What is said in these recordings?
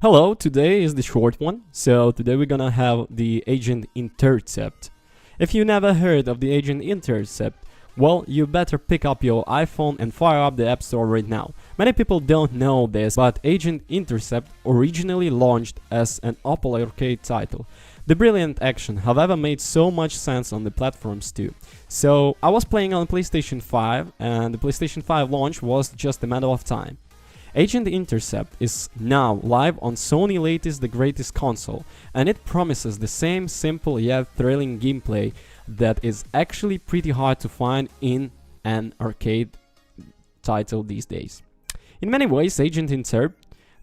Hello, today is the short one, so today we're gonna have the Agent Intercept. If you never heard of the Agent Intercept, well, you better pick up your iPhone and fire up the App Store right now. Many people don't know this, but Agent Intercept originally launched as an Apple Arcade title. The brilliant action, however, made so much sense on the platforms too. So I was playing on PlayStation 5, and the PlayStation 5 launch was just a matter of time. Agent Intercept is now live on Sony latest The Greatest console, and it promises the same simple yet thrilling gameplay that is actually pretty hard to find in an arcade title these days. In many ways, Agent Intercept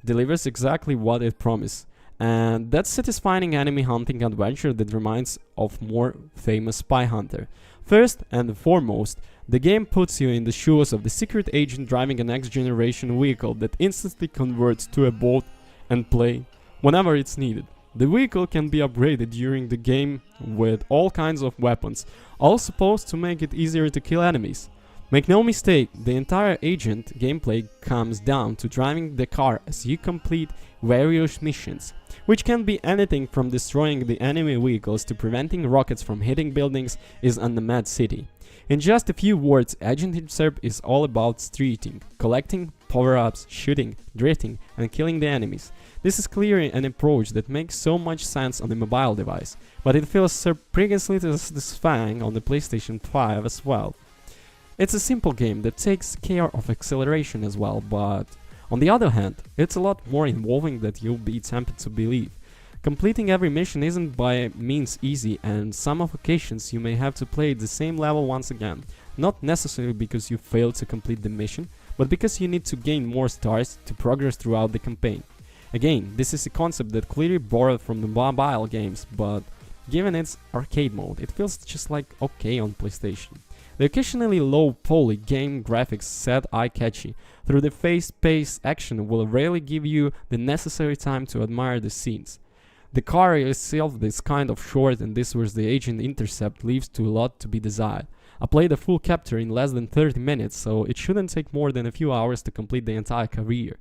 delivers exactly what it promised, and that's satisfying enemy hunting adventure that reminds of more famous Spy Hunter. First and foremost, the game puts you in the shoes of the secret agent driving a next-generation vehicle that instantly converts to a boat and play whenever it's needed. The vehicle can be upgraded during the game with all kinds of weapons, all supposed to make it easier to kill enemies. Make no mistake, the entire agent gameplay comes down to driving the car as you complete various missions, which can be anything from destroying the enemy vehicles to preventing rockets from hitting buildings in the mad city. In just a few words, Agent Intercept is all about streeting, collecting power-ups, shooting, drifting, and killing the enemies. This is clearly an approach that makes so much sense on the mobile device, but it feels surprisingly satisfying on the PlayStation 5 as well. It's a simple game that takes care of acceleration as well, but on the other hand, it's a lot more involving than you'll be tempted to believe. Completing every mission isn't by means easy, and some of occasions you may have to play the same level once again, not necessarily because you failed to complete the mission, but because you need to gain more stars to progress throughout the campaign. Again, this is a concept that clearly borrowed from the mobile games, but given its arcade mode, it feels just like okay on PlayStation. The occasionally low-poly game graphics set eye-catchy, through the fast-paced action will rarely give you the necessary time to admire the scenes. The car itself is kind of short, and this was the Agent Intercept leaves to a lot to be desired. I played a full chapter in less than 30 minutes, so it shouldn't take more than a few hours to complete the entire career.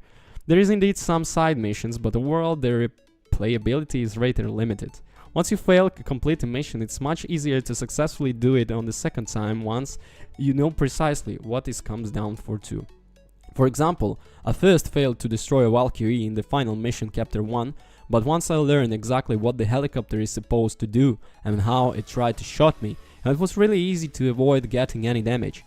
There is indeed some side missions, but overall their replayability is rather limited. Once you fail to complete a mission, it's much easier to successfully do it on the second time once you know precisely what it comes down for too. For example, I first failed to destroy a Valkyrie in the final mission chapter 1, but once I learned exactly what the helicopter is supposed to do and how it tried to shoot me, it was really easy to avoid getting any damage.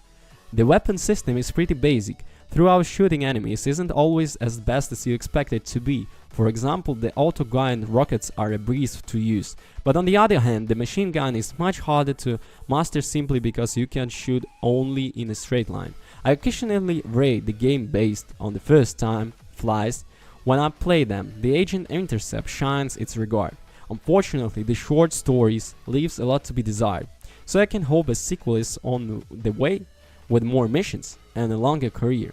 The weapon system is pretty basic. Throughout shooting enemies isn't always as best as you expect it to be. For example, the auto-gun rockets are a breeze to use, but on the other hand, the machine gun is much harder to master simply because you can shoot only in a straight line. I occasionally rate the game based on the first time flies. When I play them, the Agent Intercept shines its regard. Unfortunately, the short stories leaves a lot to be desired, so I can hope a sequel is on the way with more missions and a longer career.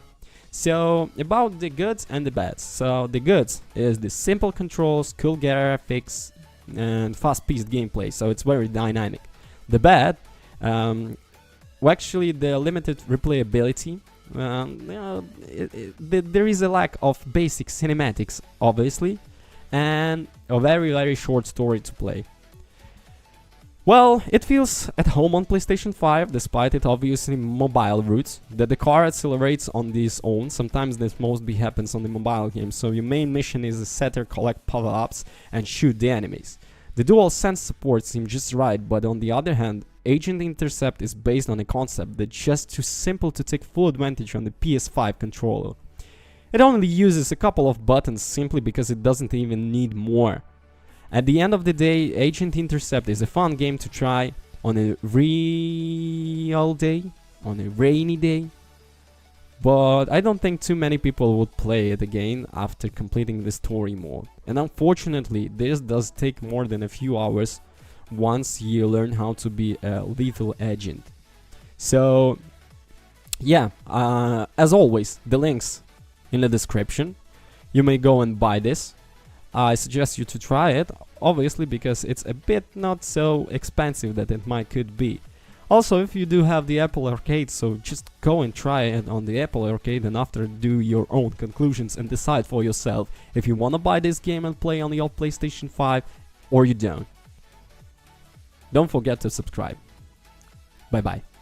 So, about the goods and the bads. So, the goods is the simple controls, cool graphics, and fast-paced gameplay, so it's very dynamic. The bad, actually the limited replayability. There is a lack of basic cinematics, obviously, and a very short story to play. Well, it feels at home on PlayStation 5, despite its obviously mobile roots, that the car accelerates on its own. Sometimes this mostly happens on the mobile game, so your main mission is to Sceptre, collect power-ups, and shoot the enemies. The dual sense support seems just right, but on the other hand, Agent Intercept is based on a concept that's just too simple to take full advantage on the PS5 controller. It only uses a couple of buttons simply because it doesn't even need more. At the end of the day, Agent Intercept is a fun game to try on a real day, on a rainy day, but I don't think too many people would play it again after completing the story mode. And unfortunately, this does take more than a few hours once you learn how to be a lethal agent. So, yeah, as always, the links in the description. You may go and buy this. I suggest you to try it, obviously because it's a bit not so expensive that it could be. Also, if you do have the Apple Arcade, so just go and try it on the Apple Arcade, and after do your own conclusions and decide for yourself if you want to buy this game and play on your PlayStation 5 or you don't. Don't forget to subscribe. Bye bye.